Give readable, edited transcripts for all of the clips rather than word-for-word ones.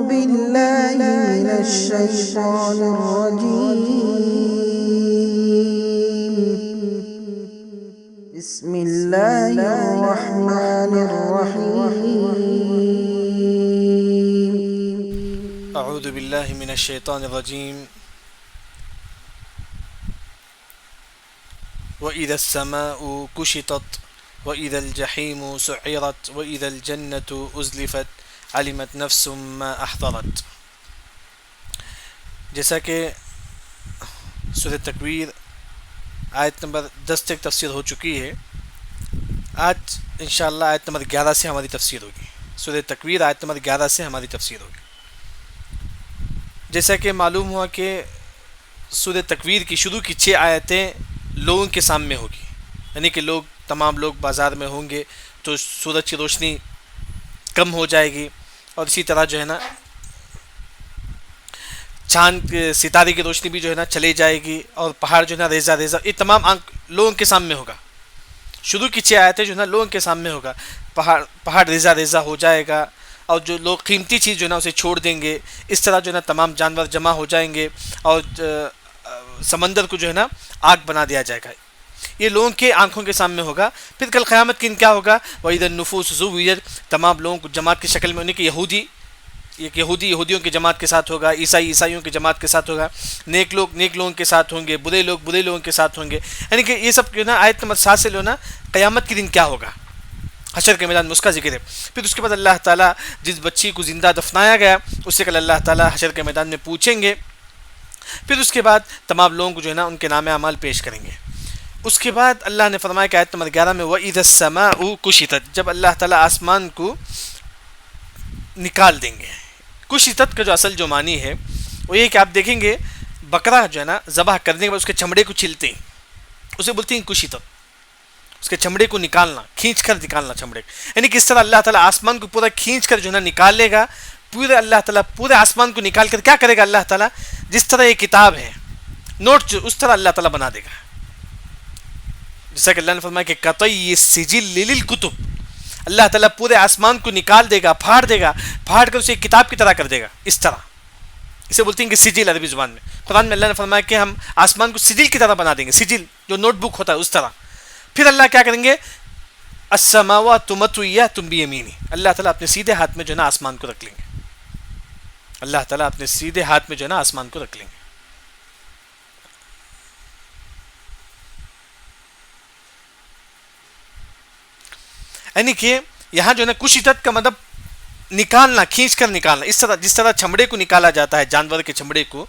بالله من الشيطان الرجيم بسم الله الرحمن الرحيم اعوذ باللہ من الشیطان الرجیم وَإِذَا السَّمَاءُ كُشِطَتْ وَإِذَا الْجَحِيمُ سُعِّرَتْ وَإِذَا الْجَنَّةُ أُزْلِفَتْ عَلِمَتْ نَفْسٌ مَا أَحْضَرَتْ. جیسا کہ سورہ تکویر آیت نمبر 10 تک تفسیر ہو چکی ہے، آج انشاءاللہ آیت نمبر 11 سے ہماری تفسیر ہوگی. سورہ تکویر آیت نمبر 11 سے ہماری تفسیر ہوگی. جیسا کہ معلوم ہوا کہ سورہ تکویر کی شروع کی 6 آیتیں لوگوں کے سامنے ہوگی، یعنی کہ تمام لوگ بازار میں ہوں گے تو سورج کی روشنی کم ہو جائے گی، اور اسی طرح جو ہے نا چاند ستارے کی روشنی بھی جو ہے نا چلے جائے گی، اور پہاڑ جو ہے نا ریزہ ریزہ، یہ تمام لوگوں کے سامنے ہوگا. شروع کی 6 آیتیں جو ہے نا لوگوں کے سامنے ہوگا. پہاڑ ریزہ ریزہ ہو جائے گا، اور جو لوگ قیمتی چیز جو ہے نا اسے چھوڑ دیں گے. اس طرح جو ہے نا تمام جانور جمع ہو جائیں گے، اور سمندر کو جو ہے نا آگ بنا دیا جائے گا. یہ لوگوں کے آنکھوں کے سامنے ہوگا. پھر کل قیامت کے دن کیا ہوگا؟ وَإِذَا النُّفُوسُ زُوِّجَتْ، تمام لوگوں کو جماعت کی شکل میں، انہیں کہ یہودیوں کی جماعت کے ساتھ ہوگا، عیسائیوں کی جماعت کے ساتھ ہوگا، نیک لوگوں کے ساتھ ہوں گے، برے لوگوں کے ساتھ ہوں گے. یعنی کہ یہ سب جو ہے نا آیت نمبر 7 سے جو ہے نا قیامت کے دن کیا ہوگا، حشر کے میدان میں اس کا ذکر ہے. پھر اس کے بعد اللہ تعالیٰ جس بچی کو زندہ دفنایا گیا اس سے کل اللہ تعالیٰ حشر کے میدان میں پوچھیں گے. پھر اس کے بعد تمام لوگوں کو جو ہے نا ان کے نام اعمال پیش کریں گے. اس کے بعد اللہ نے فرمایا کہ آیت نمبر 11 میں وَإِذَا السَّمَاءُ كُشِطَتْ، جب اللہ تعالیٰ آسمان کو نکال دیں گے. کشطت کا جو اصل جو معنی ہے وہ یہ کہ آپ دیکھیں گے بکرا جو ہے نا ذبح کرنے کے بعد اس کے چمڑے کو چھلتے ہیں، اسے بولتے ہیں کشطت. اس کے چمڑے کو نکالنا، کھینچ کر نکالنا چمڑے کو، یعنی کہ اس طرح اللہ تعالیٰ آسمان کو پورا کھینچ کر جو ہے نا نکال لے گا. پورے اللہ تعالیٰ پورے آسمان کو نکال کر کیا کرے گا اللہ تعالیٰ؟ جس طرح یہ کتاب ہے نوٹ اس طرح اللہ تعالیٰ بنا دے گا. جیسا کہ اللہ نے فرمایا کہ قطعی سجل للکتب، اللہ تعالیٰ پورے آسمان کو نکال دے گا، پھاڑ کر اسے ایک کتاب کی طرح کر دے گا. اس طرح اسے بولتے ہیں کہ سجل عربی زبان میں. قرآن میں اللہ نے فرمایا کہ ہم آسمان کو سجل کی طرح بنا دیں گے، سجل جو نوٹ بک ہوتا ہے اس طرح. پھر اللہ کیا کریں گے؟ السماوات مطویات بیمینہ، اللہ تعالیٰ اپنے سیدھے ہاتھ میں جو ہے نا آسمان کو رکھ لیں گے. اللہ تعالیٰ اپنے سیدھے ہاتھ میں جو ہے نا آسمان کو رکھ لیں گے. یعنی کہ یہاں جو ہے نا کشطت کا مطلب نکالنا، کھینچ کر نکالنا. اس طرح جس طرح چمڑے کو نکالا جاتا ہے، جانور کے چمڑے کو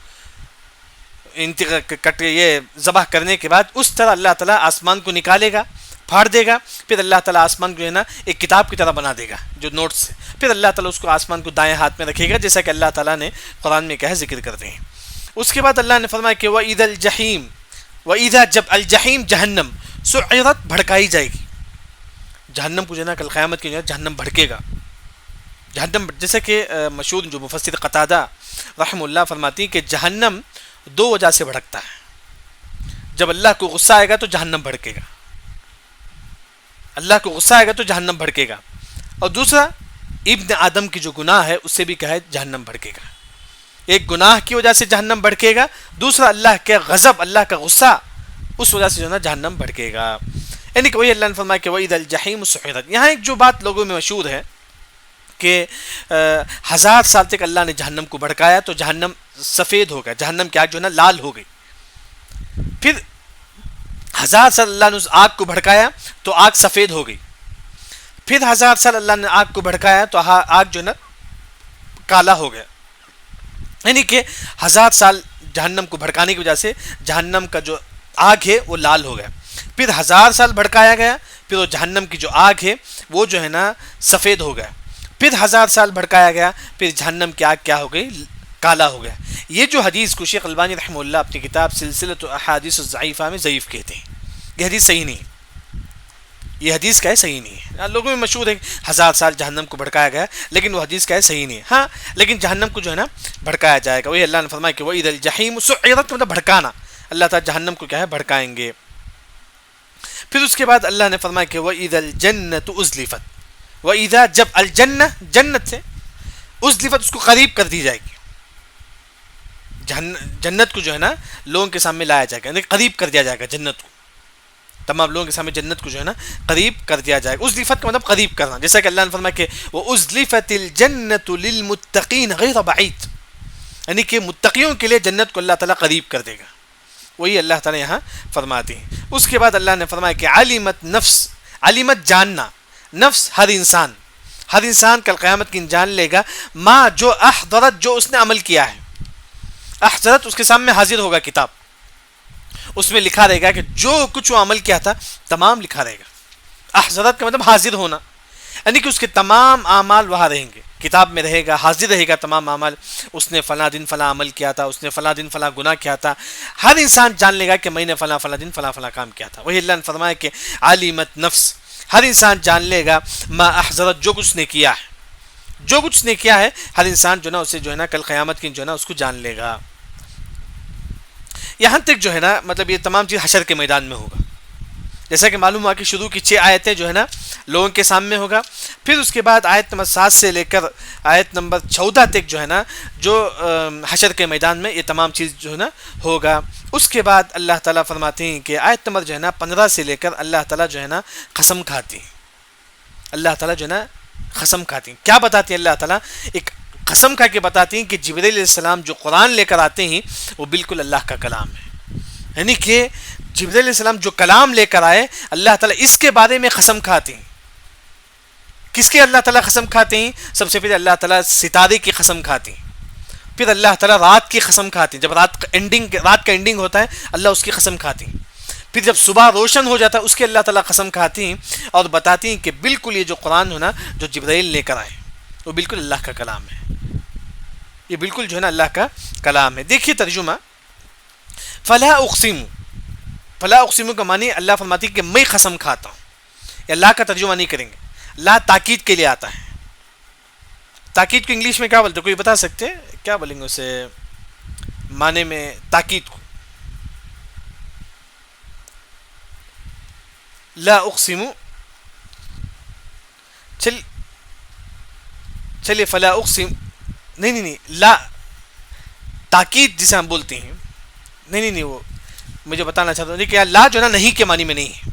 یہ ذبح کرنے کے بعد، اس طرح اللہ تعالیٰ آسمان کو نکالے گا، پھاڑ دے گا. پھر اللہ تعالیٰ آسمان کو جو ہے نا ایک کتاب کی طرح بنا دے گا جو نوٹ سے. پھر اللہ تعالیٰ اس کو آسمان کو دائیں ہاتھ میں رکھے گا، جیسا کہ اللہ تعالیٰ نے قرآن میں کہا ذکر کرتے ہیں. اس کے بعد اللہ نے فرمایا کہ وَإِذَا الْجَحِيمُ، وَإِذَا جب الجحیم جہنم سُعِّرَتْ بھڑکائی جائے گی. جہنم کو جو ہے نا کل قیامت کے جو ہے جہنم بھڑکے گا. جہنم جیسا کہ مشہور جو مفسر قتادہ رحمہ اللہ فرماتی ہیں کہ جہنم 2 وجہ سے بھڑکتا ہے. جب اللہ کو غصہ آئے گا تو جہنم بھڑکے گا، اللہ کو غصہ آئے گا تو جہنم بھڑکے گا. اور دوسرا ابن آدم کی جو گناہ ہے اس سے بھی کہا ہے جہنم بھڑکے گا. ایک گناہ کی وجہ سے جہنم بھڑکے گا، دوسرا اللہ کے غضب، اللہ کا غصہ، اس وجہ سے جو ہے نا جہنم بھڑکے گا. یعنی کہ وہی اللہ نے فرمایا کہ وَإِذَا الْجَحِيمُ سُعِّرَتْ. یہاں ایک جو بات لوگوں میں مشہور ہے کہ 1000 سال تک اللہ نے جہنم کو بھڑکایا تو جہنم سفید ہو گیا، جہنم کی آگ جو ہے نا لال ہو گئی. پھر 1000 سال اللہ نے اس آگ کو بھڑکایا تو آگ سفید ہو گئی. پھر 1000 سال اللہ نے آگ کو بھڑکایا تو آگ جو ہے نا کالا ہو گیا. یعنی کہ 1000 سال جہنم کو بھڑکانے کی وجہ سے جہنم کا جو آگ ہے وہ لال ہو گیا. پھر 1000 سال بھڑکایا گیا، پھر وہ جہنم کی جو آگ ہے وہ جو ہے نا سفید ہو گیا. پھر 1000 سال بھڑکایا گیا، پھر جہنم کی آگ کیا ہو گئی؟ کالا ہو گیا. یہ جو حدیث کو شیخ البانی رحمہ اللہ اپنی کتاب سلسلۃ احادیث الضعیفہ میں ضعیف کہتے ہیں. یہ حدیث صحیح نہیں ہے. یہ حدیث کا ہے صحیح نہیں ہے. لوگوں میں مشہور ہے 1000 سال جہنم کو بھڑکایا گیا، لیکن وہ حدیث کا ہے صحیح نہیں ہے. ہاں لیکن جہنم کو جو ہے نا بھڑکایا جائے گا. وہی اللہ نے فرمایا کہ وَإِذَا الْجَحِيمُ سُعِّرَتْ مطلب بھڑکانا. اللہ تعالیٰ جہنم کو کیا ہے؟ بھڑکائیں گے. پھر اس کے بعد اللہ نے فرمایا کہ وَإِذَا الْجَنَّةُ أُزْلِفَتْ. وَإِذَا جب الجنہ جنت سے ازلفت اس کو قریب کر دی جائے گی. جنت کو جو ہے نا لوگوں کے سامنے لایا جائے گا, یعنی قریب کر دیا جائے گا جنت کو, تمام لوگوں کے سامنے جنت کو جو ہے نا قریب کر دیا جائے گا. ازلفت کا مطلب قریب کرنا, جیسا کہ اللہ نے فرمایا کہ وَأُزْلِفَتِ الْجَنَّةُ لِلْمُتَّقِينَ غَيْرَ بَعِيدٍ, یعنی کہ متقیوں کے لیے جنت کو اللہ تعالیٰ قریب کر دے گا. وہی اللہ تعالیٰ یہاں فرماتے ہیں. اس کے بعد اللہ نے فرمایا کہ علمت نفس, علمت جاننا, نفس ہر انسان کل قیامت کی جان لے گا, ما جو احضرت جو اس نے عمل کیا ہے. احضرت اس کے سامنے حاضر ہوگا کتاب, اس میں لکھا رہے گا کہ جو کچھ وہ عمل کیا تھا تمام لکھا رہے گا. احضرت کا مطلب حاضر ہونا, یعنی کہ اس کے تمام اعمال وہاں رہیں گے, کتاب میں رہے گا, حاضر رہے گا تمام اعمال. اس نے فلاں دن فلاں عمل کیا تھا, اس نے فلاں دن فلاں گناہ کیا تھا. ہر انسان جان لے گا کہ میں نے فلاں دن فلاں کام کیا تھا. وہی اللہ نے فرمایا کہ علمت نفس, ہر انسان جان لے گا ما احضرت جو کچھ نے کیا ہے, جو کچھ نے کیا ہے ہر انسان جو ہے نا اسے جو ہے نا کل قیامت کی جو ہے نا اس کو جان لے گا. یہاں تک جو ہے نا مطلب یہ تمام چیز حشر کے میدان میں ہوگا, جیسا کہ معلوم ہوا کہ شروع کی 6 آیتیں جو ہے نا لوگوں کے سامنے ہوگا. پھر اس کے بعد آیت نمبر 7 سے لے کر آیت نمبر 14 تک جو ہے نا جو حشر کے میدان میں یہ تمام چیز جو ہے نا ہوگا. اس کے بعد اللہ تعالیٰ فرماتے ہیں کہ آیت نمبر جو ہے نا 15 سے لے کر اللہ تعالیٰ جو ہے نا قسم کھاتے ہیں. اللہ تعالیٰ جو ہے نا قسم کھاتے ہیں. کیا بتاتے ہیں اللہ تعالیٰ؟ ایک قسم کھا کے بتاتے ہیں کہ جبرائیل علیہ السلام جو قرآن لے کر آتے ہیں وہ بالکل اللہ کا کلام ہے. یعنی کہ جبرائیل علیہ السلام جو کلام لے کر آئے اللہ تعالیٰ اس کے بارے میں قسم کھاتے ہیں. کس کے اللہ تعالیٰ قسم کھاتے ہیں؟ سب سے پہلے اللہ تعالیٰ ستارے کی قسم کھاتے ہیں, پھر اللہ تعالیٰ رات کی قسم کھاتے ہیں. جب رات کا اینڈنگ ہوتا ہے اللہ اس کی قسم کھاتے ہیں. پھر جب صبح روشن ہو جاتا ہے اس کے اللہ تعالیٰ قسم کھاتے ہیں اور بتاتے ہیں کہ بالکل یہ جو قرآن ہونا جو جبرائیل لے کر آئے وہ بالکل اللہ کا کلام ہے, یہ بالکل جو ہے نا اللہ کا کلام ہے. دیکھیے ترجمہ, فلا اقسم کا معنی اللہ فرماتی ہے کہ میں قسم کھاتا ہوں. اللہ کا ترجمہ نہیں کریں گے, لا تاکید کے لیے آتا ہے. تاکید کو انگلش میں کیا بولتے, کوئی بتا سکتے کیا بولیں گے اسے معنی میں تاکید کو؟ لا اقسم, چلیے فلا اقسم, نہیں لا تاکید جسے ہم بولتے ہیں, نہیں وہ مجھے بتانا چاہتا ہوں کہ لا جو ہے نا نہیں کے معنی میں نہیں ہے.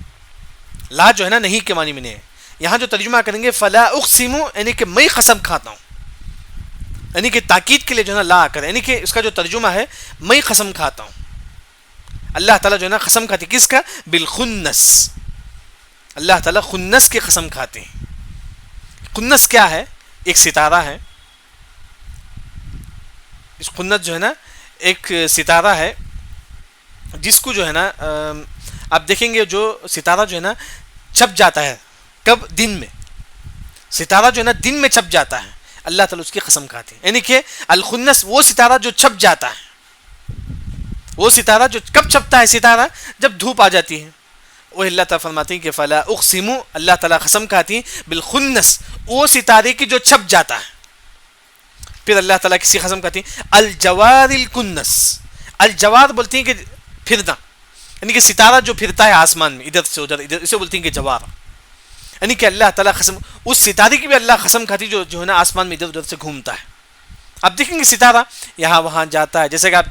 لا جو ہے نا نہیں کے معنی میں نہیں ہے. یہاں جو ترجمہ کریں گے فلا اقسم یعنی کہ میں قسم کھاتا ہوں, یعنی کہ تاکید کے لیے جو ہے نا لا کریں, یعنی کہ اس کا جو ترجمہ ہے میں قسم کھاتا ہوں. اللہ تعالیٰ جو ہے نا قسم کھاتے, کس کا؟ بالخنس. اللہ تعالیٰ خنس کی قسم کھاتے ہیں. خنس کیا ہے؟ ایک ستارہ ہے. اس خنس جو ہے نا ایک ستارہ ہے جس کو جو ہے نا آپ دیکھیں گے جو ستارہ جو ہے نا چھپ جاتا ہے. کب؟ دن میں. ستارہ جو ہے نا دن میں چھپ جاتا ہے, اللہ تعالیٰ اس کی قسم کھاتے ہیں. یعنی کہ الخنس وہ ستارہ جو چھپ جاتا ہے, وہ ستارہ جو کب چھپتا ہے؟ ستارہ جب دھوپ آ جاتی ہے. وہ اللہ تعالیٰ فرماتے ہیں کہ فلا اقسم, اللہ تعالیٰ قسم کھاتی ہیں بالخنس, وہ ستارے کی جو چھپ جاتا ہے. پھر اللہ تعالیٰ کسی قسم کھاتی ہیں الجوار الکنس. الجوار بولتی ہیں کہ پھرنا, یعنی کہ ستارہ جو پھرتا ہے آسمان میں ادھر سے ادھر, اسے بولتی ہیں کہ جوار. یعنی کہ اللہ تعالیٰ قسم, اس ستارے کی بھی اللہ قسم کھاتی جو ہے نا آسمان میں ادھر ادھر سے گھومتا ہے. آپ دیکھیں گے ستارہ یہاں وہاں جاتا ہے, جیسے کہ آپ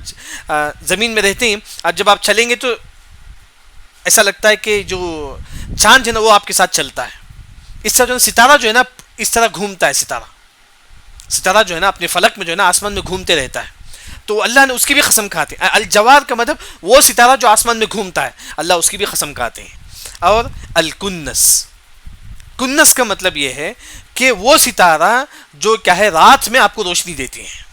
زمین میں رہتے ہیں اور جب آپ چلیں گے تو ایسا لگتا ہے کہ جو چاند ہے نا وہ آپ کے ساتھ چلتا ہے. اس طرح جو ہے ستارہ جو ہے نا اس طرح گھومتا ہے. ستارہ جو ہے نا اپنے فلک میں جو ہے نا آسمان میں گھومتے رہتا ہے. تو اللہ نے اس کی بھی قسم کھاتے ہیں. الجوار کا مطلب وہ ستارہ جو آسمان میں گھومتا ہے, اللہ اس کی بھی قسم کھاتے ہیں. اور الکنس, کنس کا مطلب یہ ہے کہ وہ ستارہ جو کیا ہے رات میں آپ کو روشنی دیتی ہے.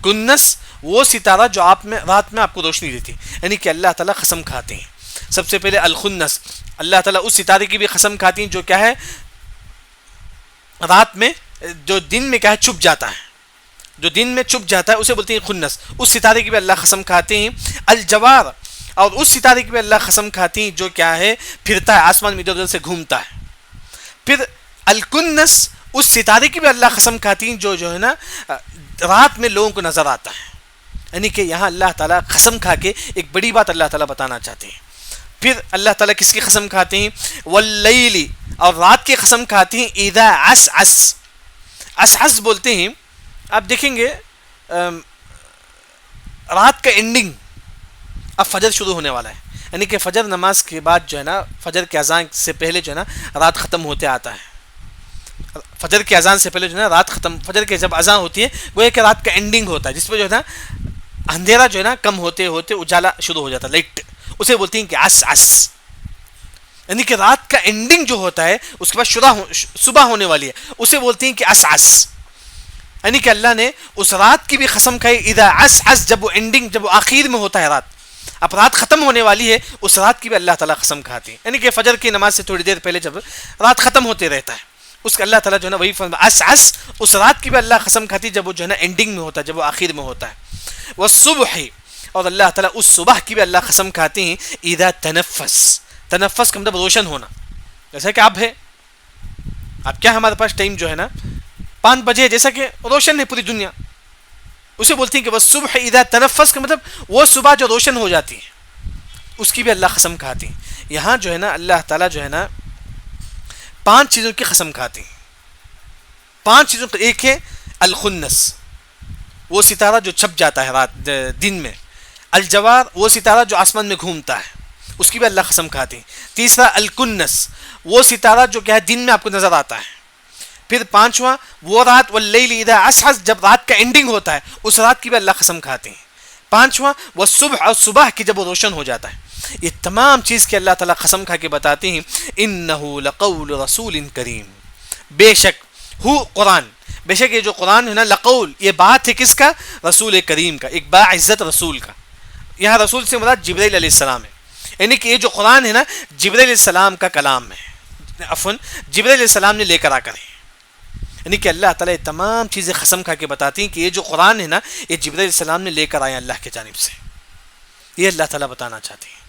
کنس وہ ستارہ جو رات میں آپ کو روشنی دیتی ہے, یعنی کہ اللہ تعالیٰ قسم کھاتے ہیں. سب سے پہلے الخنس, اللہ تعالیٰ اس ستارے کی بھی قسم کھاتی ہیں جو کیا ہے رات میں, جو دن میں کیا ہے چھپ جاتا ہے, جو دن میں چھپ جاتا ہے اسے بولتے ہیں خنس. اس ستارے کی بھی اللہ قسم کھاتے ہیں. الجوار, اور اس ستارے کی بھی اللہ قسم کھاتی ہیں جو کیا ہے پھرتا ہے آسمان میں ادھر ادھر سے گھومتا ہے. پھر الکنس, اس ستارے کی بھی اللہ قسم کھاتی ہیں جو ہے نا رات میں لوگوں کو نظر آتا ہے. یعنی کہ یہاں اللہ تعالیٰ قسم کھا کے ایک بڑی بات اللہ تعالیٰ بتانا چاہتے ہیں. پھر اللہ تعالیٰ کس کی قسم کھاتے ہیں؟ واللیل, اور رات کی قسم کھاتی ہیں اذا عسعس, اسعس بولتے ہیں، آپ دیکھیں گے رات کا اینڈنگ، اب فجر شروع ہونے والا ہے، یعنی کہ فجر نماز کے بعد جو ہے نا، فجر کے اذان سے پہلے جو ہے نا رات ختم ہوتے آتا ہے، فجر کی اذان سے پہلے جو ہے نا رات ختم، فجر کی جب اذان ہوتی ہے وہ ایک رات کا اینڈنگ ہوتا ہے، جس پہ جو ہے نا اندھیرا جو ہے نا کم ہوتے ہوتے اجالا شروع ہو جاتا ہے، لائٹ، اسے بولتے ہیں کہ اس، یعنی کہ رات کا اینڈنگ جو ہوتا ہے اس کے بعد صبح ہونے والی ہے، اسے بولتے ہیں کہ اس، یعنی کہ اللہ نے اس رات کی بھی قسم کھائی، اذا اس، جب وہ اینڈنگ، جب وہ آخر میں ہوتا ہے رات، اب رات ختم ہونے والی ہے، اس رات کی بھی اللہ تعالیٰ قسم کھاتے ہیں، یعنی کہ فجر کی نماز سے تھوڑی دیر پہلے جب رات ختم ہوتے رہتا ہے، اس کا اللہ تعالیٰ جو ہے نا وہی فرماتا اس، اس رات کی بھی اللہ قسم کھاتی جب وہ جو ہے نا اینڈنگ میں ہوتا ہے، جب وہ آخر میں ہوتا ہے، والصبح، اور اللہ تعالیٰ اس صبح کی بھی اللہ قسم کھاتے ہیں، اذا تنفس کا مطلب روشن ہونا، جیسا کہ اب ہے، اب کیا ہمارے پاس ٹائم جو ہے نا 5 بجے، جیسا کہ روشن ہے پوری دنیا، اسے بولتے ہیں کہ والصبح اذا تنفس کا مطلب وہ صبح جو روشن ہو جاتی ہے، اس کی بھی اللہ قسم کھاتی ہیں۔ یہاں جو ہے نا اللہ تعالیٰ جو ہے نا 5 چیزوں کی قسم کھاتی ہیں، 5 چیزوں کا، ایک ہے الخنس، وہ ستارہ جو چھپ جاتا ہے رات دن میں، الجوار، وہ ستارہ جو آسمان میں گھومتا ہے، اس کی بھی اللہ قسم کھاتی ہیں۔ تیسرا الکنس، وہ ستارہ جو کیا ہے دن میں آپ کو نظر آتا ہے۔ پھر 5واں وہ رات، واللیل اذا عسعس، جب رات کا اینڈنگ ہوتا ہے اس رات کی بھی اللہ قسم کھاتے ہیں۔ 5واں والصبح، اور صبح کی جب وہ روشن ہو جاتا ہے۔ یہ تمام چیز کی اللہ تعالیٰ قسم کھا کے بتاتے ہیں، انہ لقول رسول کریم، بے شک ہو قرآن، بے شک یہ جو قرآن ہے نا، لقول، یہ بات ہے کس کا؟ رسول کریم کا، ایک باعزت رسول کا۔ یہاں رسول سے مراد جبرائیل علیہ السلام ہے، یعنی کہ یہ جو قرآن ہے نا جبرائیل علیہ السلام کا کلام ہے، عفواً جبرائیل علیہ السلام نے لے کر آ کر ہے، یعنی کہ اللہ تعالیٰ یہ تمام چیزیں قسم کھا کے بتاتی ہیں کہ یہ جو قرآن ہے نا یہ جبرائیل علیہ السلام نے لے کر آئے اللہ کی جانب سے، یہ اللہ تعالیٰ بتانا چاہتے ہیں۔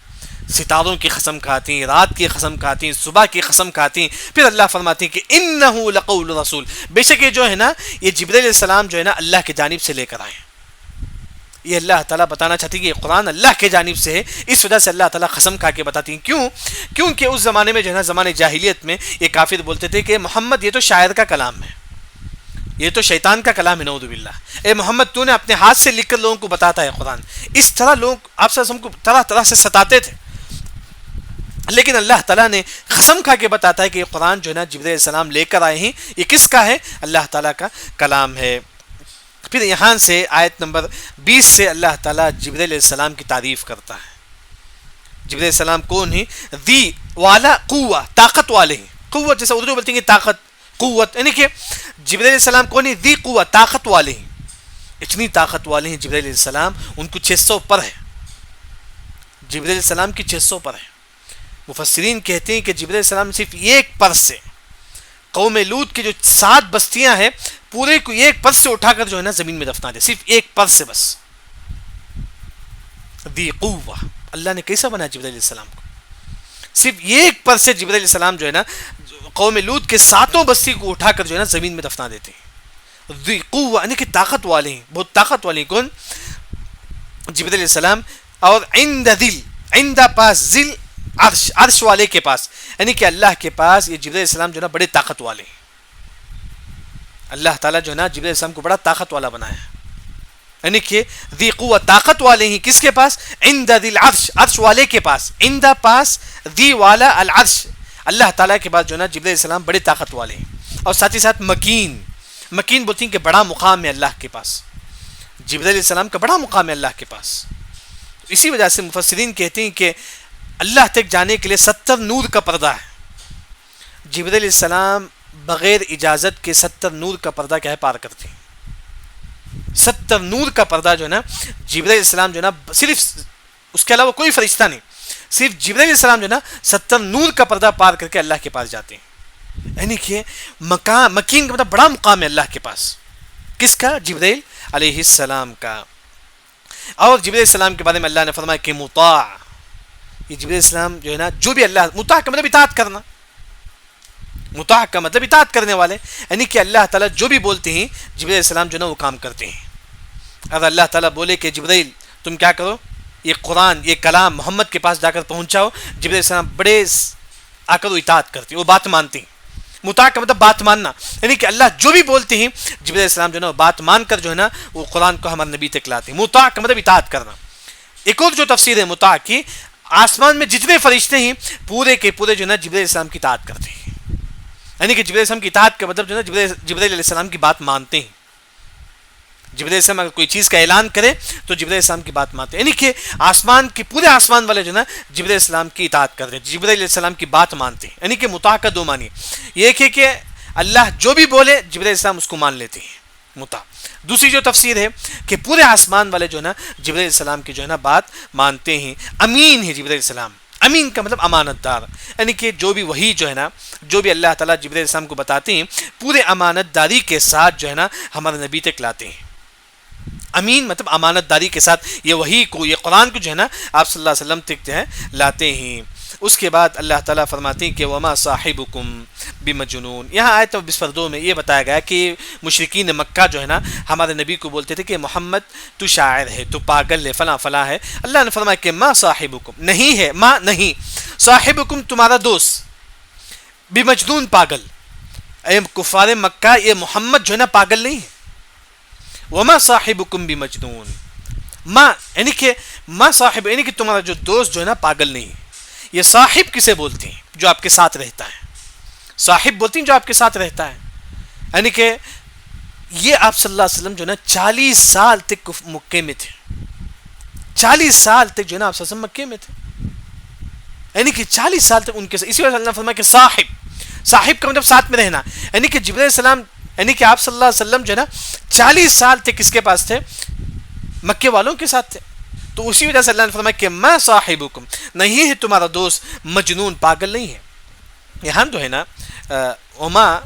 ستاروں کی قسم کھاتی ہیں، رات کی قسم کھاتی ہیں، صبح کی قسم کھاتی ہیں، پھر اللہ فرماتی ہیں کہ انہ لقول رسول، بے شک یہ جو ہے نا یہ جبرائیل علیہ السلام جو ہے نا اللہ کی جانب سے لے کر آئے ہیں۔ یہ اللہ تعالیٰ بتانا چاہتی ہے کہ یہ قرآن اللہ کی جانب سے ہے، اس وجہ سے اللہ تعالیٰ قسم کھا کے بتاتی ہیں۔ کیوں؟ کیونکہ اس زمانے میں جو ہے نا، زمانے جاہلیت میں یہ کافر بولتے تھے کہ محمد یہ تو شاعر کا کلام ہے، یہ تو شیطان کا کلام ہے، نعوذ باللہ، اے محمد تو نے اپنے ہاتھ سے لکھ کر لوگوں کو بتاتا ہے قرآن۔ اس طرح لوگ آپ سے ہم کو طرح طرح سے ستاتے تھے، لیکن اللہ تعالیٰ نے قسم کھا کے بتاتا ہے کہ یہ قرآن جو ہے نا جبرائیل علیہ السلام لے کر آئے ہیں، یہ کس کا ہے؟ اللہ تعالیٰ کا کلام ہے۔ پھر یہاں سے آیت نمبر 20 سے اللہ تعالیٰ جبرائیل علیہ السلام کی تعریف کرتا ہے۔ جبرائیل علیہ السلام کون ہیں؟ دی والا قوہ، طاقت والے ہیں، قوت جیسے اردو بولتے ہیں کہ طاقت، قوت، یعنی کہ جبرائیل علیہ السلام کون ہیں؟ دی قوہ، طاقت والے ہیں، اتنی طاقت والے ہیں جبرائیل علیہ السلام، ان کو 600 پر ہے، جبرائیل علیہ السلام کی 600 پر ہے۔ مفسرین کہتے ہیں کہ جبرائیل علیہ السلام صرف ایک پر سے قوم لوط کی جو 7 بستیاں ہیں پورے کو ایک پر سے اٹھا کر جو ہے نا زمین میں دفنا دے، صرف ایک پر سے بس۔ دی قوہ، اللہ نے کیسا بنا جبرائیل علیہ السلام کو؟ صرف ایک پر سے جبرائیل علیہ السلام جو ہے نا قوم لوط کے 7 بستی کو اٹھا کر جو ہے نا زمین میں دفنا دیتے ہیں۔ دی قوہ یعنی کہ طاقت والے ہیں، بہت طاقت والے ہیں۔ کون؟ جبرائیل علیہ السلام۔ اور عند ذل، عند پاس، ذل عرش، عرش والے کے پاس، یعنی کہ اللہ کے پاس یہ جبرائیل علیہ السلام جو ہے نا بڑے طاقت والے ہیں۔ اللہ تعالیٰ جو ہے نا جبرائیل علیہ السلام کو بڑا طاقت والا بنایا ہے، یعنی کہ ذی قوت، طاقت والے ہیں کس کے پاس؟ عند ذل عرش، عرش والے کے پاس، عند پاس، ذی والا العرش، اللہ تعالیٰ کے پاس جو ہے نا جبرائیل علیہ السلام بڑے طاقت والے ہیں۔ اور ساتھ ہی ساتھ مکین، مکین بولتے ہیں کہ بڑا مقام ہے اللہ کے پاس، جبرائیل علیہ السلام کا بڑا مقام ہے اللہ کے پاس۔ اسی وجہ سے مفسرین کہتے ہیں کہ اللہ تک جانے کے لیے 70 نور کا پردہ ہے، جبرائیل علیہ السلام بغیر اجازت کے 70 نور کا پردہ کیا ہے پار کرتے ہیں۔ 70 نور کا پردہ جو ہے نا جبرائیل علیہ السلام جو ہے نا، صرف اس کے علاوہ کوئی فرشتہ نہیں، صرف جبرائیل علیہ السلام جو ہے نا 70 نور کا پردہ پار کر کے اللہ کے پاس جاتے ہیں، یعنی کہ مکین کا مطلب بڑا مقام ہے اللہ کے پاس، کس کا؟ جبرائیل علیہ السلام کا۔ اور جبرائیل علیہ السلام کے بارے میں اللہ نے فرمایا کہ مطاع، یہ جبرائیل علیہ السلام جو ہے نا جو بھی اللہ، مطاع کا مطلب اطاعت کرنا، مطاع کا مطلب اطاعت کرنے والے، یعنی کہ اللہ تعالیٰ جو بھی بولتے ہیں جبرائیل علیہ السلام جو ہے نا وہ کام کرتے ہیں۔ اگر اللہ تعالیٰ بولے کہ جبرائیل تم کیا کرو، یہ قرآن، یہ کلام محمد کے پاس جا کر پہنچاؤ، جبرائیل علیہ السلام بڑے آ کر وہ اطاعت کرتے ہیں، وہ بات مانتے ہیں۔ مطاع کا مطلب بات ماننا، یعنی کہ اللہ جو بھی بولتے ہیں جبرائیل علیہ السلام جو ہے نا بات مان کر جو ہے نا وہ قرآن کو ہمارے نبی تک لاتے ہیں. مطاع کا مطلب اطاعت کرنا. ایک اور جو تفسیر ہے مطاع کی، آسمان میں جتنے فرشتے ہیں پورے کے پورے جو ہے نا جبرائیل علیہ السلام کی اطاعت کرتے ہیں. یعنی کہ جبرائیل علیہ السلام کی اطاعت کا مطلب جو ہے نا جبرائیل علیہ السلام کی بات مانتے ہیں. جبرائیل علیہ السلام اگر کوئی چیز کا اعلان کرے تو جبرائیل علیہ السلام کی بات مانتے ہیں. یعنی کہ آسمان کے پورے آسمان والے جو ہے نا جبرائیل علیہ السلام کی اطاعت کرتے ہیں، جبرائیل علیہ السلام کی بات مانتے ہیں. یعنی کہ مطاع کا دو معنی ہے، یہ ایک ہے کہ اللہ جو بھی بولے جبرائیل علیہ السلام اس کو مان لیتے ہیں، مطاع. دوسری جو تفسیر ہے کہ پورے آسمان والے جو ہے نا جبرائیل علیہ السلام کی جو ہے نا بات مانتے ہیں. امین ہے جبرائیل علیہ السلام. امین کا مطلب امانت دار، یعنی کہ جو بھی وہی جو ہے نا جو بھی اللہ تعالیٰ جبرائیل علیہ السلام کو بتاتے ہیں پورے امانت داری کے ساتھ جو ہے نا ہمارے نبی تک لاتے ہیں. امین مطلب امانت داری کے ساتھ یہ وہی کو، یہ قرآن کو جو ہے نا آپ صلی اللہ علیہ وسلم تک جو ہے لاتے ہیں. اس کے بعد اللہ تعالیٰ فرماتے ہیں کہ وما صاحبکم بمجنون. یہاں آیت نمبر 22 میں یہ بتایا گیا کہ مشرکین مکہ جو ہے نا ہمارے نبی کو بولتے تھے کہ محمد تو شاعر ہے، تو پاگل ہے، فلاں فلاں ہے. اللہ نے فرمایا کہ ما صاحبکم، نہیں ہے، ما نہیں، صاحبکم تمہارا دوست، بمجنون پاگل. اے کفار مکہ یہ محمد جو ہے نا پاگل نہیں ہے. وما صاحبکم بمجنون، ما یعنی کہ ما صاحب یعنی کہ تمہارا جو دوست جو ہے نا پاگل نہیں ہے. یہ صاحب کسے بولتے ہیں؟ جو آپ کے ساتھ رہتا ہے. صاحب بولتے ہیں جو آپ کے ساتھ رہتا ہے. یعنی کہ یہ آپ صلی اللہ علیہ وسلم جو ہے نا 40 سال تک مکے میں تھے. 40 سال تک جو ہے نا آپ صلی اللہ علیہ وسلم مکے میں تھے. یعنی کہ 40 سال تک ان کے ساتھ. اسی وجہ سے اللہ نے فرمایا کہ صاحب کا مطلب ساتھ میں رہنا. یعنی کہ جبرائیل علیہ السلام یعنی کہ آپ صلی اللہ علیہ وسلم جو ہے نا 40 سال تک کس کے پاس تھے؟ مکے والوں کے ساتھ تھے. تو اسی وجہ سے اللہ نے فرمایا کہ ما صاحبکم، نہیں ہے تمہارا دوست مجنون، پاگل نہیں ہے. یہاں جو ہے نا وما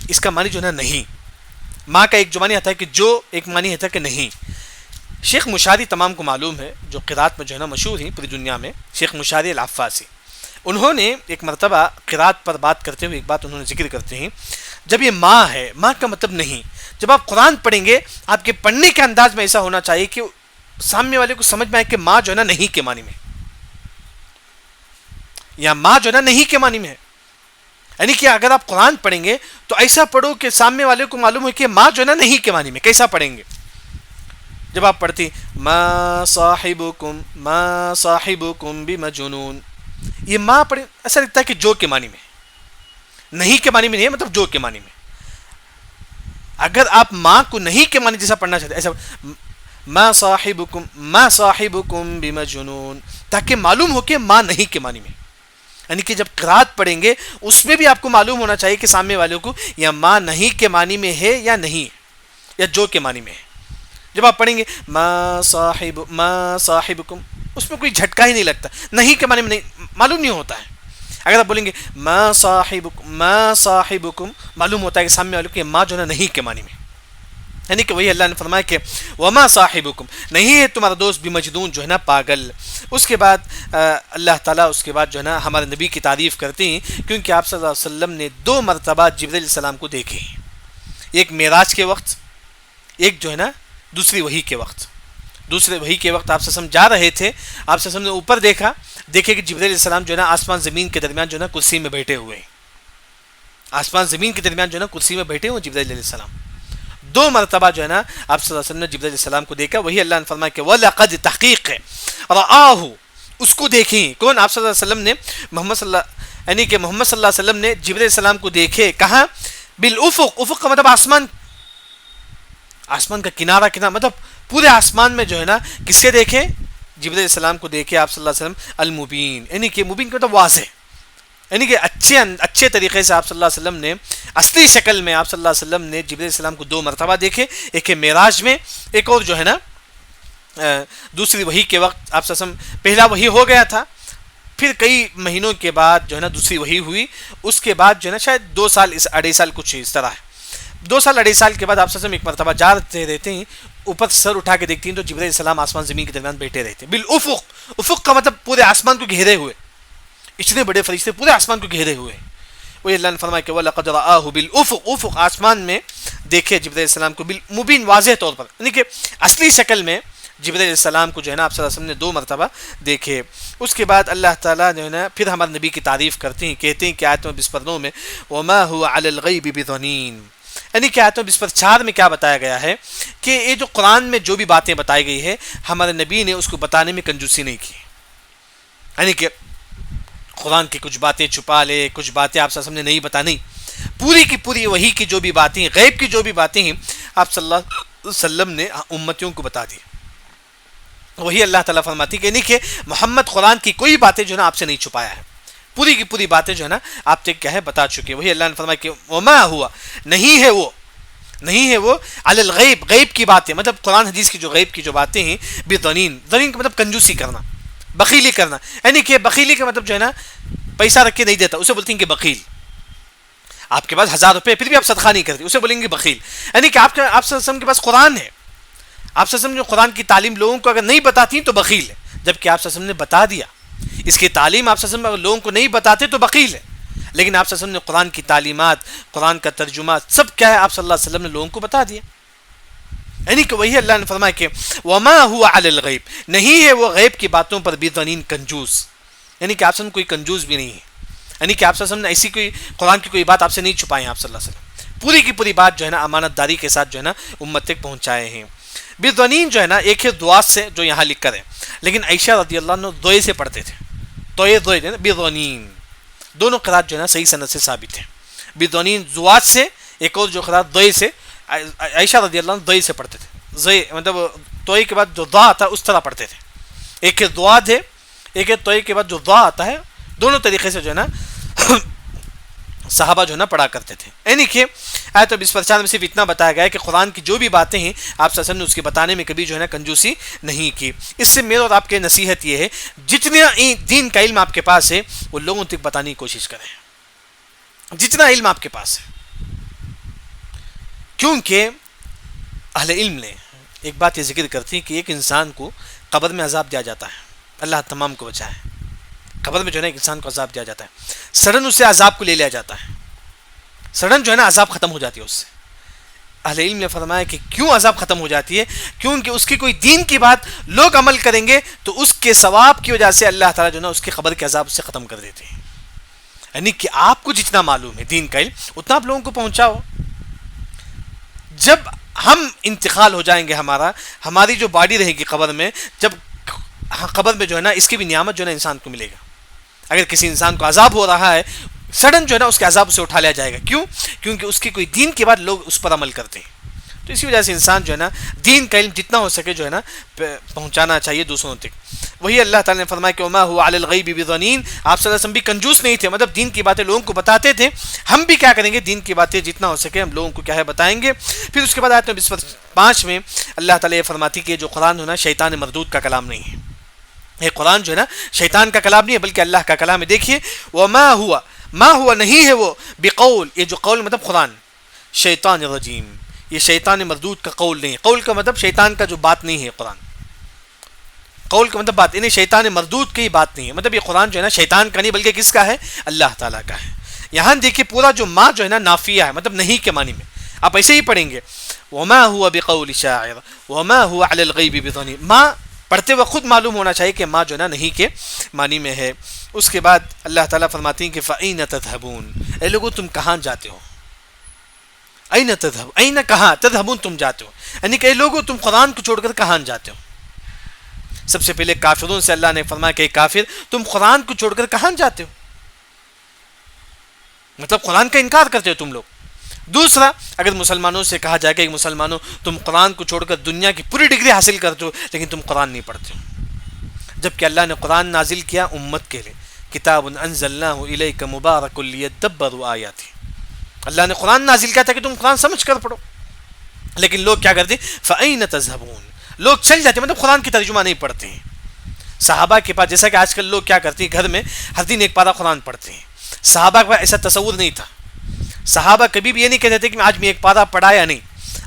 اس کا معنی جو ہے نا نہیں. ماں کا ایک جو معنی آتا ہے کہ جو، ایک معنی ہوتا ہے کہ نہیں. شیخ مشاری تمام کو معلوم ہے، جو قرات میں جو ہے نا مشہور ہیں پوری دنیا میں، شیخ مشاری العفاسی. انہوں نے ایک مرتبہ قرات پر بات کرتے ہوئے ایک بات انہوں نے ذکر کرتے ہیں، جب یہ ماں ہے، ماں کا مطلب نہیں. جب آپ قرآن پڑھیں گے آپ کے پڑھنے کے انداز میں ایسا ہونا چاہیے کہ سامنے والے کو سمجھ میں آئے کہ ماں جو ہے نا نہیں کے معنی میں، یا ماں جو ہے نا نہیں کے معنی میں ہے. یعنی کہ اگر آپ قرآن پڑھیں گے تو ایسا پڑھو کہ سامنے والے کو معلوم ہو کہ ماں جو ہے نا نہیں کے معنی میں. کیسا پڑھیں گے؟ جب آپ پڑھتے ما صاحبکم بمجنون، یہ ماں پڑھے ایسا لگتا ہے کہ جو کے معنی میں، نہیں کے معنی میں نہیں ہے، مطلب جو کے معنی میں. اگر آپ ماں کو نہیں کے معنی جیسا پڑھنا چاہتے ایسا ما صاحبکم بمجنون، تاکہ معلوم ہو کہ ماں نہیں کے معنی میں. یعنی کہ جب قرات پڑھیں گے اس میں بھی آپ کو معلوم ہونا چاہیے کہ سامنے والوں کو یا ماں نہیں کے معنی میں ہے یا نہیں، یا جو کے معنی میں ہے. جب آپ پڑھیں گے ما صاحبکم، اس میں کوئی جھٹکا ہی نہیں لگتا، نہیں کے معنی میں نہیں معلوم نہیں ہوتا ہے. اگر آپ بولیں گے ما صاحبکم معلوم ہوتا ہے کہ سامنے والوں کو ماں جو ہے نا نہیں کے معنی میں. یعنی کہ وہی اللہ نے فرمایا کہ وما صاحبکم، نہیں ہے تمہارا دوست بمجنون جو ہے نا پاگل. اس کے بعد اللہ تعالیٰ اس کے بعد جو ہے نا ہمارے نبی کی تعریف کرتے ہیں، کیونکہ آپ صلی اللہ علیہ وسلم نے 2 مرتبہ جبرائیل علیہ السلام کو دیکھے. ایک معراج کے وقت، ایک جو ہے نا دوسری وحی کے وقت. دوسرے وحی کے وقت آپ صلی اللہ علیہ وسلم جا رہے تھے، آپ صلی اللہ علیہ وسلم نے اوپر دیکھے کہ جبرائیل علیہ السلام جو ہے نا آسمان زمین کے درمیان جو ہے نا کرسی میں بیٹھے ہوئے ہیں. آسمان زمین کے درمیان جو ہے نا کرسی میں بیٹھے ہوئے جبرائیل علیہ السلام. 2 مرتبہ جو ہے نا آپ صلی اللہ علیہ وسلم نے جبرائیل علیہ السلام کو دیکھا. وہی اللہ نے فرمایا کہ وَلَقَدْ تحقیق ہے رَآهُ، اس کو دیکھیں. کون؟ آپ صلی اللہ علیہ وسلم نے محمد صلی اللہ علیہ وسلم نے جبرائیل علیہ السلام کو دیکھے. کہاں؟ بالافق. افق کا مطلب آسمان کا کنارہ مطلب پورے آسمان میں جو ہے نا کس سے دیکھے؟ جبرائیل علیہ السلام کو دیکھے آپ صلی اللہ علیہ وسلم. المبین، یعنی کہ مبین کا مطلب واضح، یعنی کہ اچھے طریقے سے آپ صلی اللہ علیہ وسلم نے اصلی شکل میں آپ صلی اللہ علیہ وسلم نے جبرائیل علیہ السلام کو 2 مرتبہ دیکھے. ایک ہے معراج میں، ایک اور جو ہے نا دوسری وحی کے وقت. آپ صلی اللہ علیہ وسلم پہلا وحی ہو گیا تھا، پھر کئی مہینوں کے بعد جو ہے نا دوسری وحی ہوئی. اس کے بعد جو ہے نا شاید 2 سال 2.5 سال کچھ اس طرح ہے. 2 سال 2.5 سال کے بعد آپ صلی اللہ علیہ وسلم ایک مرتبہ جاتے رہتے ہیں، اوپر سر اٹھا کے دیکھتی ہیں تو جبرائیل علیہ السلام آسمان زمین کے درمیان بیٹھے رہتے ہیں. بالافق، افق کا مطلب پورے آسمان کو گھیرے ہوئے. اتنے بڑے فرشتے پورے آسمان کو گھیرے ہوئے. وہی اللہ نے فرمایا کہ وَلَقَدْ رَآهُ بِالْأُفُقِ، آسمان میں دیکھے جبرائیل علیہ السلام کو بالمبین، واضح طور پر. یعنی کہ اصلی شکل میں جبرائیل علیہ السلام کو جو ہے نا آپ صلی اللہ علیہ وسلم نے 2 مرتبہ دیکھے۔ اس کے بعد اللہ تعالیٰ جو ہے نا پھر ہمارے نبی کی تعریف کرتے ہیں، کہتے ہیں کہ آیت نمبر 29 میں وما هو علی الغیب بضنین، یعنی کہ آیت نمبر 4 میں کیا بتایا گیا ہے کہ یہ جو قرآن میں جو بھی باتیں بتائی گئی ہے ہمارے نبی نے اس کو بتانے میں کنجوسی نہیں کی، یعنی کہ قرآن کی کچھ باتیں چھپا لے، کچھ باتیں آپ صلی اللہ علیہ وسلم نے نہیں بتانی، پوری کی پوری وحی کی جو بھی باتیں ہیں، غیب کی جو بھی باتیں ہیں آپ صلی اللہ علیہ وسلم نے امتیوں کو بتا دی۔ وہی اللہ تعالیٰ فرماتی کہ نہیں کہ محمد قرآن کی کوئی باتیں جو ہے نا آپ سے نہیں چھپایا ہے، پوری کی پوری باتیں جو ہے نا آپ تک کیا ہے بتا چکے۔ وہی اللہ نے فرمایا کہ وما ہوا، نہیں ہے وہ علی الغیب، غیب کی باتیں مطلب قرآن حدیث کی جو غیب کی جو باتیں ہیں بضنین، ضنین کا مطلب کنجوسی کرنا، بخیلی کرنا، یعنی کہ بخیلی کا مطلب جو ہے نا پیسہ رکھ کے نہیں دیتا، اسے بولتے ہیں کہ بخیل۔ آپ کے پاس 1000 روپے پھر بھی آپ صدقہ نہیں کرتے، اسے بولیں گے بخیل۔ یعنی کہ آپ صلی اللہ علیہ وسلم کے پاس قرآن ہے، آپ صلی اللہ علیہ وسلم جو قرآن کی تعلیم لوگوں کو اگر نہیں بتاتی تو بخیل ہے، جبکہ آپ صلی اللہ علیہ وسلم نے بتا دیا۔ اس کی تعلیم آپ صلی اللہ علیہ وسلم اگر لوگوں کو نہیں بتاتے تو بخیل ہے، لیکن آپ صلی اللہ علیہ وسلم نے قرآن کی تعلیمات، قرآن کا ترجمہ سب کیا ہے آپ صلی اللہ علیہ وسلم نے لوگوں کو بتا دیا۔ یعنی کہ وہی اللہ نے فرمایا کہ وما هو علی الغیب، نہیں ہے وہ غیب کی باتوں پر بضنین کنجوس، یعنی کہ آپ صلی اللہ علیہ وسلم کوئی کنجوس بھی نہیں ہے، یعنی کہ آپ صلی اللہ علیہ وسلم نے ایسی کوئی قرآن کی کوئی بات آپ سے نہیں چھپائی، آپ صلی اللہ علیہ وسلم پوری کی پوری بات جو ہے نا امانت داری کے ساتھ جو ہے نا امت تک پہنچائے ہیں۔ بضنین جو ہے نا ایک ہے دعا سے جو یہاں لکھ کر ہے، لیکن عائشہ رضی اللہ عنہ دوئے سے پڑھتے تھے، دوئے بضنین، دونوں قرات جو ہے نا صحیح سند سے ثابت ہیں۔ بضنین زوات سے، ایک اور جو قرات دوئے سے، عائشہ رضی اللہ عنہ دوئے سے پڑھتے تھے، زوئے مطلب توئے کے بعد جو دعا آتا ہے اس طرح پڑھتے تھے، ایک ہے دعا ہے، ایک ہے توئے کے بعد جو دعا آتا ہے، دونوں طریقے سے جو ہے نا صحابہ جو ہے نا پڑھا کرتے تھے۔ یعنی کہ آیت 24 میں صرف اتنا بتایا گیا ہے کہ قرآن کی جو بھی باتیں ہیں آپ صلی اللہ علیہ وسلم نے اس کے بتانے میں کبھی جو ہے نا کنجوسی نہیں کی۔ اس سے میرے اور آپ کے نصیحت یہ ہے جتنا دین کا علم آپ کے پاس ہے وہ لوگوں تک بتانے کی کوشش کریں، جتنا علم آپ کے پاس ہے، کیونکہ اہل علم نے ایک بات یہ ذکر کرتی ہے کہ ایک انسان کو قبر میں عذاب دیا جاتا ہے، اللہ تمام کو بچائے، قبر میں جو ہے نا ایک انسان کو عذاب دیا جاتا ہے، سڈن اس سے عذاب کو لے لیا جاتا ہے، سڈن جو ہے نا عذاب ختم ہو جاتی ہے اس سے۔ اہل علم نے فرمایا کہ کیوں عذاب ختم ہو جاتی ہے؟ کیونکہ اس کی کوئی دین کی بات لوگ عمل کریں گے تو اس کے ثواب کی وجہ سے اللہ تعالیٰ جو ہے نا اس کے قبر کے عذاب سے ختم کر دیتے ہیں۔ یعنی کہ آپ کو جتنا معلوم ہے دین کا علم اتنا آپ لوگوں کو پہنچاؤ۔ جب ہم انتقال ہو جائیں گے، ہماری جو باڈی رہے گی قبر میں، جب قبر میں جو ہے نا اس کی بھی نعمت جو ہے نا انسان کو ملے گا۔ اگر کسی انسان کو عذاب ہو رہا ہے سڈن جو ہے نا اس کے عذاب سے اٹھا لیا جائے گا، کیوں؟ کیونکہ اس کی کوئی دین کے بعد لوگ اس پر عمل کرتے ہیں۔ تو اسی وجہ سے انسان جو ہے نا دین کا علم جتنا ہو سکے جو ہے نا پہنچانا چاہیے دوسروں تک۔ وہی اللہ تعالیٰ نے فرمایا کہ وما هو علی الغیب بضنین، آپ صلی اللہ علیہ وسلم بھی کنجوس نہیں تھے، مطلب دین کی باتیں لوگوں کو بتاتے تھے۔ ہم بھی کیا کریں گے؟ دین کی باتیں جتنا ہو سکے ہم لوگوں کو کیا ہے بتائیں گے۔ پھر اس کے بعد آیت 5 میں اللہ تعالیٰ یہ فرماتی کہ جو قرآن ہے نا شیطان مردود کا کلام نہیں ہے، یہ قرآن جو ہے نا شیطان کا کلام نہیں ہے بلکہ اللہ کا کلام ہے۔ دیکھیے وما ہوا، ما ہوا نہیں ہے وہ، بقول، یہ جو قول مطلب قرآن، شیطان الرجیم، یہ شیطان مردود کا قول نہیں ہے۔ قول کا مطلب شیطان کا جو بات نہیں ہے، قرآن قول کا مطلب بات، یعنی شیطان مردود کی بات نہیں ہے، مطلب یہ قرآن جو ہے نا شیطان کا نہیں بلکہ کس کا ہے؟ اللہ تعالیٰ کا ہے۔ یہاں دیکھیے پورا جو ما جو ہے نا نافیہ ہے، مطلب نہیں کے معنی میں، آپ ایسے ہی پڑھیں گے وما ہوا بقول شاعر وما ہوا علی الغیب بضنین، ما پڑھتے وقت خود معلوم ہونا چاہیے کہ ما جو ہے نا نہیں کے معنی میں ہے۔ اس کے بعد اللہ تعالیٰ فرماتے ہیں کہ فَأَيْنَ تَذْهَبُونَ، اے لوگوں تم کہاں جاتے ہو؟ أَيْنَ تَذْهَبُونَ، أَيْنَ کہاں، تذهبون تم جاتے ہو، یعنی کہ اے لوگوں تم قرآن کو چھوڑ کر کہاں جاتے ہو؟ سب سے پہلے کافروں سے اللہ نے فرمایا کہ کافر تم قرآن کو چھوڑ کر کہاں جاتے ہو، مطلب قرآن کا انکار کرتے ہو تم لوگ۔ دوسرا، اگر مسلمانوں سے کہا جائے کہ مسلمانوں تم قرآن کو چھوڑ کر دنیا کی پوری ڈگری حاصل کرتے ہو لیکن تم قرآن نہیں پڑھتے ہو، جبکہ اللہ نے قرآن نازل کیا امت کے لیے، کتاب انزلناہ الیک مبارک لیدبروا آیاتہ، اللہ نے قرآن نازل کیا تھا کہ تم قرآن سمجھ کر پڑھو، لیکن لوگ کیا کرتے؟ فَأَيْنَ تَذْهَبُونَ، لوگ چل جاتے مطلب قرآن کی ترجمہ نہیں پڑھتے ہیں۔ صحابہ کے پاس جیسا کہ آج کل لوگ کیا کرتے ہیں گھر میں ہر دن ایک پارہ قرآن پڑھتے ہیں، صحابہ کے پاس ایسا تصور نہیں تھا۔ صحابہ کبھی بھی یہ نہیں کہتے تھے کہ آج میں ایک پارہ پڑھا یا نہیں،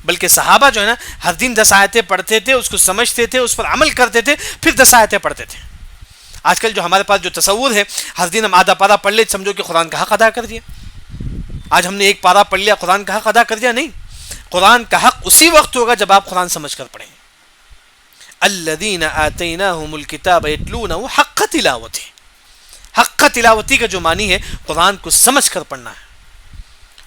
بلکہ صحابہ جو ہے نا ہر دن 10 آیتیں پڑھتے تھے، اس کو سمجھتے تھے، اس پر عمل کرتے تھے، پھر 10 آیتیں پڑھتے تھے۔ آج کل جو ہمارے پاس جو تصور ہے ہر دن ہم آدھا پارہ پڑھ لے سمجھو کہ قرآن کا حق ادا کر دیا، آج ہم نے ایک پارہ پڑھ لیا قرآن کا حق ادا کر دیا، نہیں، قرآن کا حق اسی وقت ہوگا جب آپ قرآن سمجھ کر پڑھیں گے۔ الذین آتیناہم الکتاب یتلونہ حق تلاوتہ. حق تلاوتی کا جو معنی ہے قرآن کو سمجھ کر پڑھنا ہے.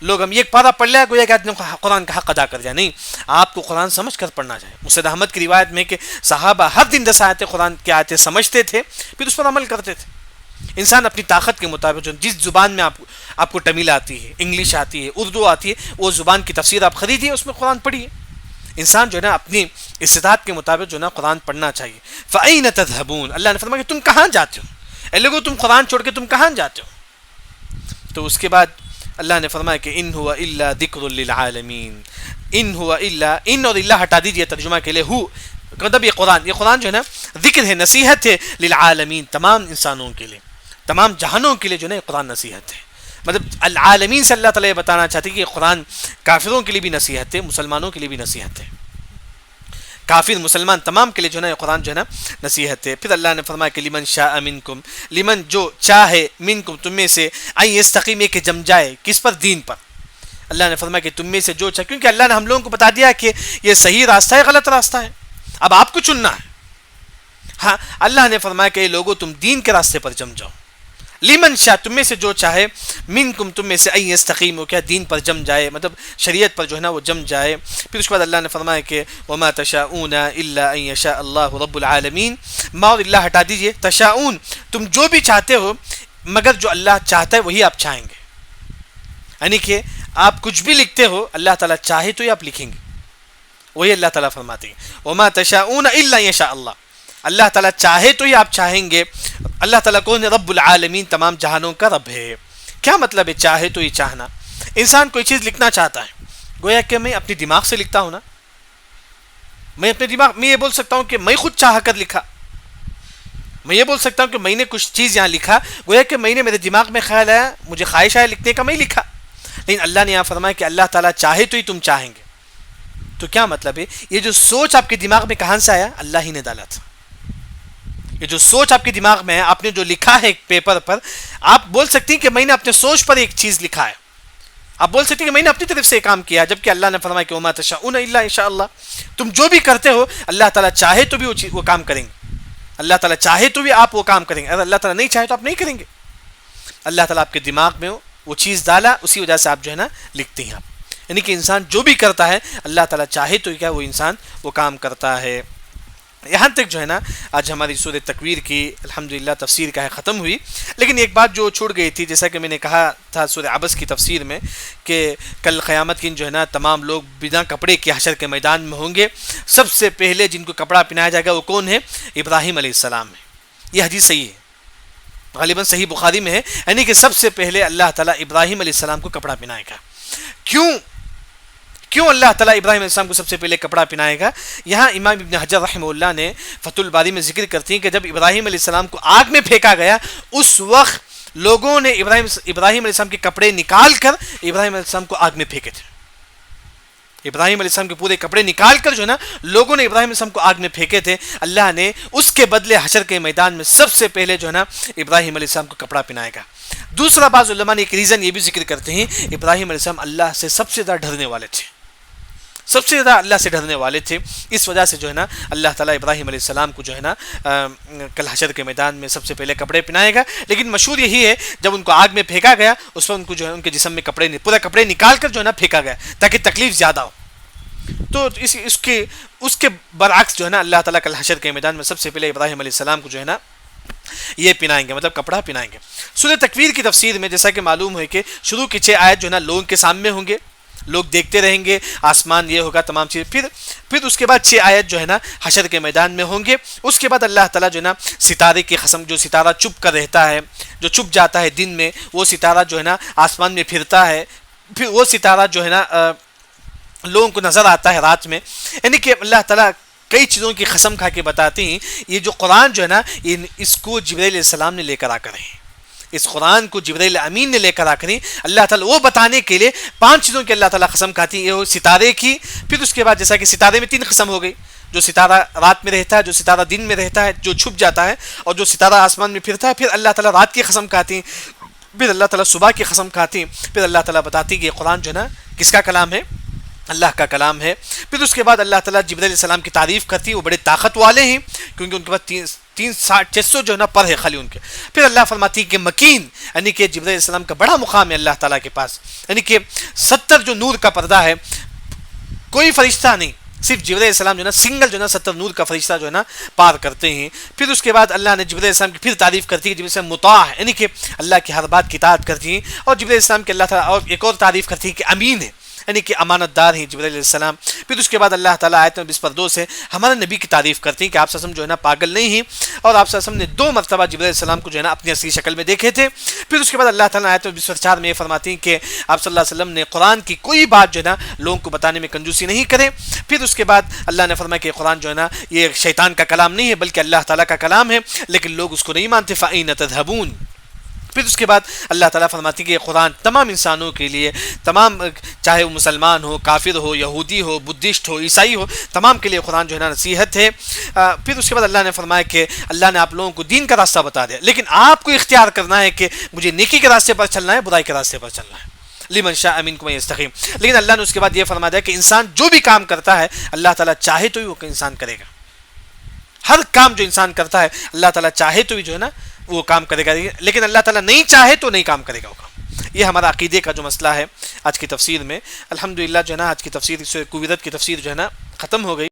لوگ ہم ایک پارہ پڑھ لیا گویا کہ آدمی قرآن کا حق ادا کر جائے. نہیں، آپ کو قرآن سمجھ کر پڑھنا چاہیے. مسند احمد کی روایت میں کہ صحابہ ہر دن 10 آیتیں قرآن کی آیتیں سمجھتے تھے، پھر اس پر عمل کرتے تھے. انسان اپنی طاقت کے مطابق جس زبان میں آپ کو تمل آتی ہے، انگلش آتی ہے، اردو آتی ہے، وہ زبان کی تفسیر آپ خریدیے، اس میں قرآن پڑھیے. انسان جو ہے نا اپنی استطاعت کے مطابق جو ہے نا قرآن پڑھنا چاہیے. فَأَيْنَ تَذْهَبُونَ، اللہ نے فرمایا کہ تم کہاں جاتے ہو؟ اے لوگو تم قرآن چھوڑ کے تم کہاں جاتے ہو؟ تو اس کے بعد اللہ نے فرمایا کہ ان ہوا الا ذکر للعالمین. ان ہوا الا، ان اور اللہ ہٹا دیجیے ترجمہ کے لیے. ہو مطلب یہ قرآن جو ہے نا ذکر ہے، نصیحت ہے، للعالمین تمام انسانوں کے لیے، تمام جہانوں کے لیے جو ہے نا یہ قرآن نصیحت ہے. مطلب العالمین سے اللہ تعالیٰ یہ بتانا چاہتے ہیں کہ یہ قرآن کافروں کے لیے بھی نصیحت ہے، مسلمانوں کے لیے بھی نصیحت ہے. کافر مسلمان تمام کے لیے جو ہے نا یہ قرآن جو ہے نا نصیحت ہے. پھر اللہ نے فرمایا کہ لمن شاء منکم، لمن جو چاہے، منکم تم میں سے، ان یستقیم کہ جم جائے، کس پر؟ دین پر. اللہ نے فرمایا کہ تم میں سے جو چاہے، کیونکہ اللہ نے ہم لوگوں کو بتا دیا کہ یہ صحیح راستہ ہے، غلط راستہ ہے، اب آپ کو چننا ہے. ہاں اللہ نے فرمایا کہ لوگوں تم دین کے راستے پر جم جاؤ. لمن شاء تم میں سے جو چاہے، منکم تم میں سے، ان یستقیموا کیا دین پر جم جائے، مطلب شریعت پر جو ہے نا وہ جم جائے. پھر اس کے بعد اللہ نے فرمایا کہ وما تشاءون الا ان یشاء اللہ رب العالمین. ما اور اللہ ہٹا دیجیے. تشاءون تم جو بھی چاہتے ہو، مگر جو اللہ چاہتا ہے وہی آپ چاہیں گے. یعنی کہ آپ کچھ بھی لکھتے ہو، اللہ تعالیٰ چاہے تو ہی آپ لکھیں گے، وہی اللہ تعالیٰ فرماتے ہیں. وما تشاءون الا ان یشاء اللہ، اللہ تعالیٰ چاہے تو ہی آپ چاہیں گے. اللہ تعالیٰ کون ہے؟ رب العالمین تمام جہانوں کا رب ہے. کیا مطلب ہے چاہے تو ہی چاہنا؟ انسان کوئی چیز لکھنا چاہتا ہے، گویا کہ میں اپنی دماغ سے لکھتا ہوں نا، میں اپنے دماغ میں یہ بول سکتا ہوں کہ میں خود چاہ کر لکھا، میں یہ بول سکتا ہوں کہ میں نے کچھ چیز یہاں لکھا، گویا کہ میں نے میرے دماغ میں خیال آیا، مجھے خواہش آیا لکھنے کا، میں لکھا. لیکن اللہ نے یہاں فرمایا کہ اللہ تعالیٰ چاہے تو ہی تم چاہیں گے. تو کیا مطلب ہے؟ یہ جو سوچ آپ کے دماغ میں کہاں سے آیا؟ اللہ ہی نے ڈالا تھا. یہ جو سوچ آپ کے دماغ میں ہے، آپ نے جو لکھا ہے ایک پیپر پر، آپ بول سکتی ہیں کہ میں نے اپنے سوچ پر ایک چیز لکھا ہے، آپ بول سکتے ہیں کہ میں نے اپنی طرف سے کام کیا، جبکہ اللہ نے فرمایا کہ وما تشاءون الا ان شاء اللہ. تم جو بھی کرتے ہو اللہ تعالیٰ چاہے تو بھی وہ کام کریں گے. اللہ تعالیٰ چاہے تو بھی آپ وہ کام کریں گے، اگر اللہ تعالیٰ نہیں چاہے تو آپ نہیں کریں گے. اللہ تعالیٰ آپ کے دماغ میں وہ چیز ڈالا، اسی وجہ سے آپ جو ہے نا لکھتے ہیں. آپ یعنی کہ انسان جو بھی کرتا ہے اللہ تعالیٰ چاہے تو کیا وہ انسان وہ کام کرتا ہے. یہاں تک جو ہے نا آج ہماری سورہ تکویر کی الحمدللہ تفسیر کا ہے ختم ہوئی. لیکن ایک بات جو چھوڑ گئی تھی، جیسا کہ میں نے کہا تھا سورہ عبس کی تفسیر میں، کہ کل قیامت کے جو ہے نا تمام لوگ بنا کپڑے کے حشر کے میدان میں ہوں گے. سب سے پہلے جن کو کپڑا پہنایا جائے گا وہ کون ہے؟ ابراہیم علیہ السلام ہے. یہ حدیث صحیح ہے، غالباً صحیح بخاری میں ہے. یعنی کہ سب سے پہلے اللہ تعالیٰ ابراہیم علیہ السلام کو کپڑا پہنائے گا. کیوں اللہ تعالیٰ ابراہیم علیہ السلام کو سب سے پہلے کپڑا پہنائے گا؟ یہاں امام ابن حجر رحمہ اللہ نے فتح الباری میں ذکر کرتی ہیں کہ جب ابراہیم علیہ السلام کو آگ میں پھینکا گیا، اس وقت لوگوں نے ابراہیم علیہ السلام کے کپڑے نکال کر ابراہیم علیہ السلام کو آگ میں پھینکے تھے. ابراہیم علیہ السلام کے پورے کپڑے نکال کر جو ہے نا لوگوں نے ابراہیم علیہ السلام کو آگ میں پھینکے تھے. اللہ نے اس کے بدلے حشر کے میدان میں سب سے پہلے جو ہے نا ابراہیم علیہ السلام کو کپڑا پہنائے گا. دوسرا بعض علماء نے ایک ریزن یہ بھی ذکر کرتے ہیں، ابراہیم علیہ السلام اللہ سے سب سے زیادہ ڈرنے والے تھے، سب سے زیادہ اللہ سے ڈرنے والے تھے. اس وجہ سے جو ہے نا اللہ تعالیٰ ابراہیم علیہ السلام کو جو ہے نا کل حشر کے میدان میں سب سے پہلے کپڑے پہنائے گا. لیکن مشہور یہی ہے جب ان کو آگ میں پھینکا گیا اس وقت ان کو جو ہے ان کے جسم میں پورے کپڑے نکال کر جو ہے نا پھینکا گیا تاکہ تکلیف زیادہ ہو. تو اس کے برعکس جو ہے نا اللہ تعالیٰ کل حشر کے میدان میں سب سے پہلے ابراہیم علیہ السلام کو جو ہے نا یہ پہنائیں گے، مطلب کپڑا پہنائیں گے. سورہ تکویر کی تفسیر میں جیسا کہ معلوم ہے کہ شروع کی 6 آیت جو ہے نا لوگوں کے سامنے ہوں گے، لوگ دیکھتے رہیں گے، آسمان یہ ہوگا، تمام چیز. پھر اس کے بعد 6 آیت جو ہے نا حشر کے میدان میں ہوں گے. اس کے بعد اللہ تعالیٰ جو ہے نا ستارے کی قسم، جو ستارہ چھپ کر رہتا ہے، جو چھپ جاتا ہے دن میں، وہ ستارہ جو ہے نا آسمان میں پھرتا ہے، پھر وہ ستارہ جو ہے نا لوگوں کو نظر آتا ہے رات میں. یعنی کہ اللہ تعالیٰ کئی چیزوں کی قسم کھا کے بتاتے ہیں. یہ جو قرآن جو ہے نا اس کو جبرائیل علیہ السلام نے لے کر آ کر ہیں، اس قرآن کو جبرائیل امین نے لے کر آ کر اللہ تعالیٰ وہ بتانے کے لیے 5 چیزوں کی اللہ تعالیٰ قسم کھاتی ہے. یہ ستارے کی، پھر اس کے بعد جیسا کہ ستارے میں 3 قسم ہو گئی، جو ستارہ رات میں رہتا ہے، جو ستارہ دن میں رہتا ہے، جو چھپ جاتا ہے، اور جو ستارہ آسمان میں پھرتا ہے. پھر اللہ تعالیٰ رات کی قسم کھاتی ہیں، پھر اللہ تعالیٰ صبح کی قسم کھاتی ہیں. پھر اللہ تعالیٰ بتاتی ہے کہ یہ قرآن جو ہے نا کس کا کلام ہے؟ اللہ کا کلام ہے. پھر اس کے بعد اللہ تعالیٰ جبرائیل علیہ السلام کی تعریف کرتی ہے, وہ بڑے طاقت والے ہیں کیونکہ ان کے پاس 600 جو ہے نا پر ہے خالی ان کے. پھر اللہ فرماتی ہے کہ مکین, یعنی کہ جبرائیل علیہ السلام کا بڑا مقام ہے اللہ تعالیٰ کے پاس, یعنی کہ 70 جو نور کا پردہ ہے, کوئی فرشتہ نہیں, صرف جبرائیل علیہ السلام جو ہے نا سنگل جو ہے نا 70 نور کا فرشتہ جو ہے نا پار کرتے ہیں. پھر اس کے بعد اللہ نے جبرائیل علیہ السلام کی پھر تعریف کرتی ہے کہ جبرائیل علیہ السلام مطاع ہے, یعنی کہ اللہ کی ہر بات کی اطاعت کرتی ہیں. اور جبرائیل علیہ السلام کے اللہ تعالیٰ اور ایک اور تعریف کرتی ہے کہ امین ہے, یعنی کہ امانت دار ہیں جبرائیل علیہ السلام. پھر اس کے بعد اللہ تعالیٰ آیت نمبر 22 سے ہمارے نبی کی تعریف کرتی ہیں کہ آپ صلی اللہ علیہ وسلم جو ہے نا پاگل نہیں ہیں, اور آپ صلی اللہ علیہ وسلم نے 2 مرتبہ جبرائیل علیہ السلام کو جو ہے نا اپنی اصلی شکل میں دیکھے تھے. پھر اس کے بعد اللہ تعالیٰ آیت نمبر 24 میں یہ فرماتی ہیں کہ آپ صلی اللہ علیہ وسلم نے قرآن کی کوئی بات جو ہے نا لوگوں کو بتانے میں کنجوسی نہیں کرے. پھر اس کے بعد اللہ نے فرمایا کہ قرآن جو ہے نا یہ شیطان کا کلام نہیں ہے بلکہ اللہ تعالیٰ کا کلام ہے, لیکن لوگ اس کو نہیں مانتے. فَأَيْنَ تَذْهَبُونَ. پھر اس کے بعد اللہ تعالیٰ فرماتی ہے کہ قرآن تمام انسانوں کے لیے, تمام چاہے وہ مسلمان ہو, کافر ہو, یہودی ہو, بدھسٹ ہو, عیسائی ہو, تمام کے لیے قرآن جو ہے نا نصیحت ہے. پھر اس کے بعد اللہ نے فرمایا کہ اللہ نے آپ لوگوں کو دین کا راستہ بتا دیا, لیکن آپ کو اختیار کرنا ہے کہ مجھے نیکی کے راستے پر چلنا ہے, برائی کے راستے پر چلنا ہے. لمن شاء منکم ان یستقیم. لیکن اللہ نے اس کے بعد یہ فرما دیا کہ انسان جو بھی کام کرتا ہے اللہ تعالیٰ چاہے تو ہی وہ انسان کرے گا. ہر کام جو انسان کرتا ہے اللہ تعالیٰ چاہے تو ہی جو ہے نا وہ کام کرے گا, لیکن اللہ تعالیٰ نہیں چاہے تو نہیں کام کرے گا وہ کام. یہ ہمارا عقیدے کا جو مسئلہ ہے آج کی تفسیر میں. الحمدللہ جو ہے نا آج کی تفسیر, اس کویت کی تفسیر جو ہے نا ختم ہو گئی.